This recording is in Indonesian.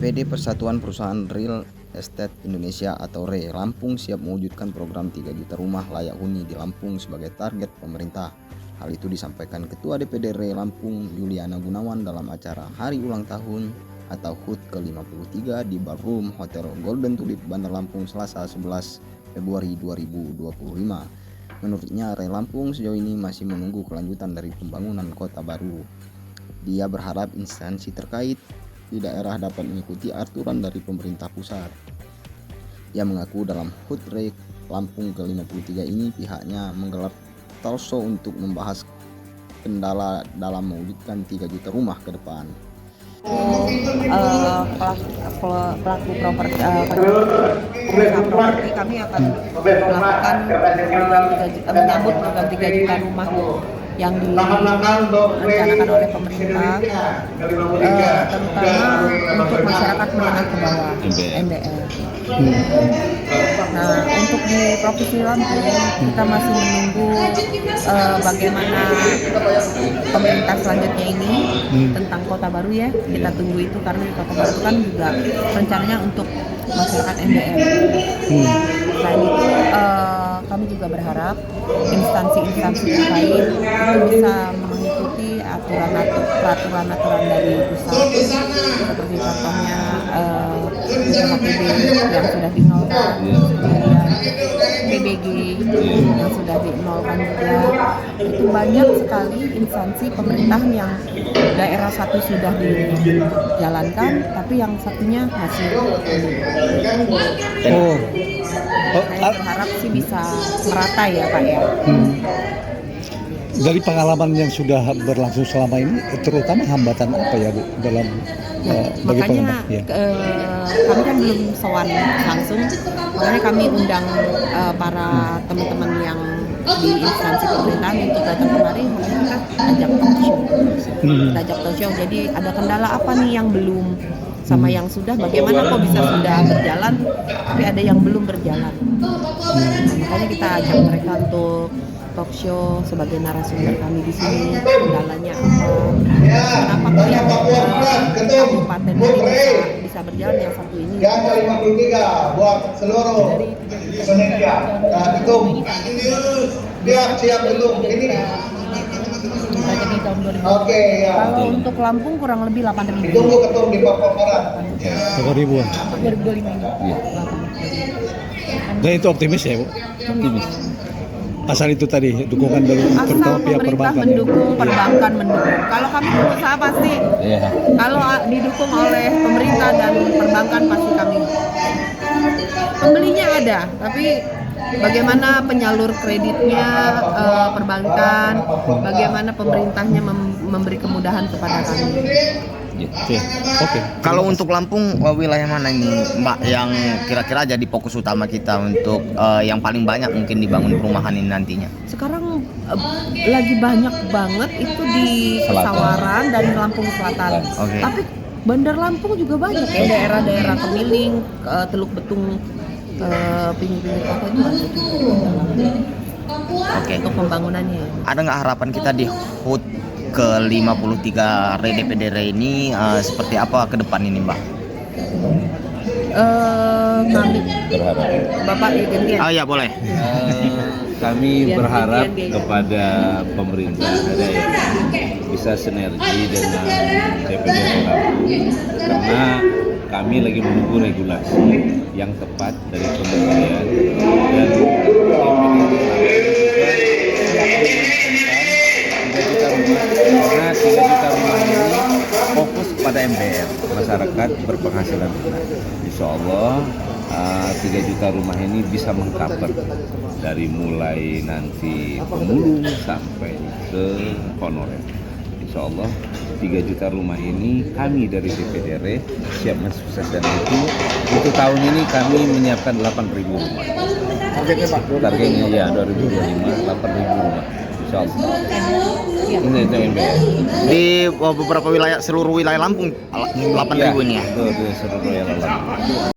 PT Persatuan Perusahaan Real Estate Indonesia atau REI Lampung siap mewujudkan program 3 juta rumah layak huni di Lampung sebagai target pemerintah. Hal itu disampaikan Ketua DPD REI Lampung Yuliana Gunawan dalam acara Hari Ulang Tahun atau HUT ke-53 di Ballroom Hotel Golden Tulip Bandar Lampung Selasa 11 Februari 2025. Menurutnya REI Lampung sejauh ini masih menunggu kelanjutan dari pembangunan kota baru. Dia berharap instansi terkait di daerah dapat mengikuti aturan dari pemerintah pusat. Ia mengaku dalam HUT REI Lampung ke-53 ini pihaknya menggelar talkshow untuk membahas kendala dalam mewujudkan 3 juta rumah ke depan. Pelaku properti kami akan melakukan menyambut program 3 juta rumah yang direncanakan oleh pemerintah, terutama untuk masyarakat menengah ke bawah (MDR). Nah, untuk di Provinsi Lampung kita masih menunggu bagaimana pemerintah selanjutnya ini tentang kota baru ya. Kita tunggu itu karena di kota baru kan juga rencananya untuk masyarakat MDR. Selain itu kami juga berharap instansi-instansi terkait itu bisa mengikuti peraturan-aturan dari pusat, seperti contohnya HPB yang sudah dinolkan, kemudian PBG yang sudah dinolkan juga. Itu banyak sekali instansi pemerintahan yang daerah satu sudah dijalankan, tapi yang satunya masih belum. Saya berharap sih bisa merata ya Pak ya. Dari pengalaman yang sudah berlangsung selama ini, terutama hambatan apa ya Bu dalam bagi makanya kami kan belum sowan langsung, makanya kami undang para teman-teman yang di instansi pemerintahan untuk datang kemari, kita ajak talk show. Jadi ada kendala apa nih yang belum sama yang sudah, bagaimana kok bisa sudah berjalan tapi ada yang belum berjalan. Makanya kita ajak mereka untuk talk show sebagai narasumber kami di sini, kendalanya apa, kenapa kok yang kabupaten ini bisa berjalan, yang satu ini yang 53 buat seluruh Indonesia. Nah, itu siap dulu ini. Jadi tahun 2000. Oke, ya. Kalau untuk Lampung kurang lebih 8.000. Tunggu ketum di paparan. 8.000-an. 2025 ini. Iya. Dan itu optimis ya Bu? Optimis. Asal itu tadi dukungan dari terutama pihak perbankan. Mendukung, perbankan mendukung. Kalau kami pengusaha pasti. Iya. Kalau didukung oleh pemerintah dan perbankan pasti kami. Pembelinya ada, tapi bagaimana penyalur kreditnya perbankan, bagaimana pemerintahnya memberi kemudahan kepada kami. Oke. Kalau untuk Lampung, wilayah mana ini Mbak yang kira-kira jadi fokus utama kita untuk yang paling banyak mungkin dibangun perumahan ini nantinya? Sekarang lagi banyak banget itu di Sawaran dan Lampung Selatan. Okay. Tapi Bandar Lampung juga banyak ya, daerah-daerah Kemiling, Teluk Betung, pinggir-pinggir kota itu ada juga. Oke. Untuk pembangunannya. Ada nggak harapan kita di HUT ke-53 REI DPD REI ini seperti apa ke depan ini Mbak? Kami berharap. Bapak gantian. Oh ya boleh. Kami berharap kepada pemerintah ada yang bisa sinergi dengan DPD Lampung, karena kami lagi menunggu regulasi yang tepat dari kementerian dan karena 3 juta rumah ini fokus pada MDR, masyarakat berpenghasilan rendah. Insya Allah 3 juta rumah ini bisa mengcover dari mulai nanti pemulung sampai ke honorer. Insya Allah 3 juta rumah ini kami dari DPD REI siap mensukseskan itu. Untuk tahun ini kami menyiapkan 8.000 rumah. Targetnya Pak? Targetnya ya 2025 8.000 rumah. Insya Allah. Ini itu MBR. Di beberapa wilayah, seluruh wilayah Lampung 8.000 ini ya? Betul, di seluruh wilayah Lampung.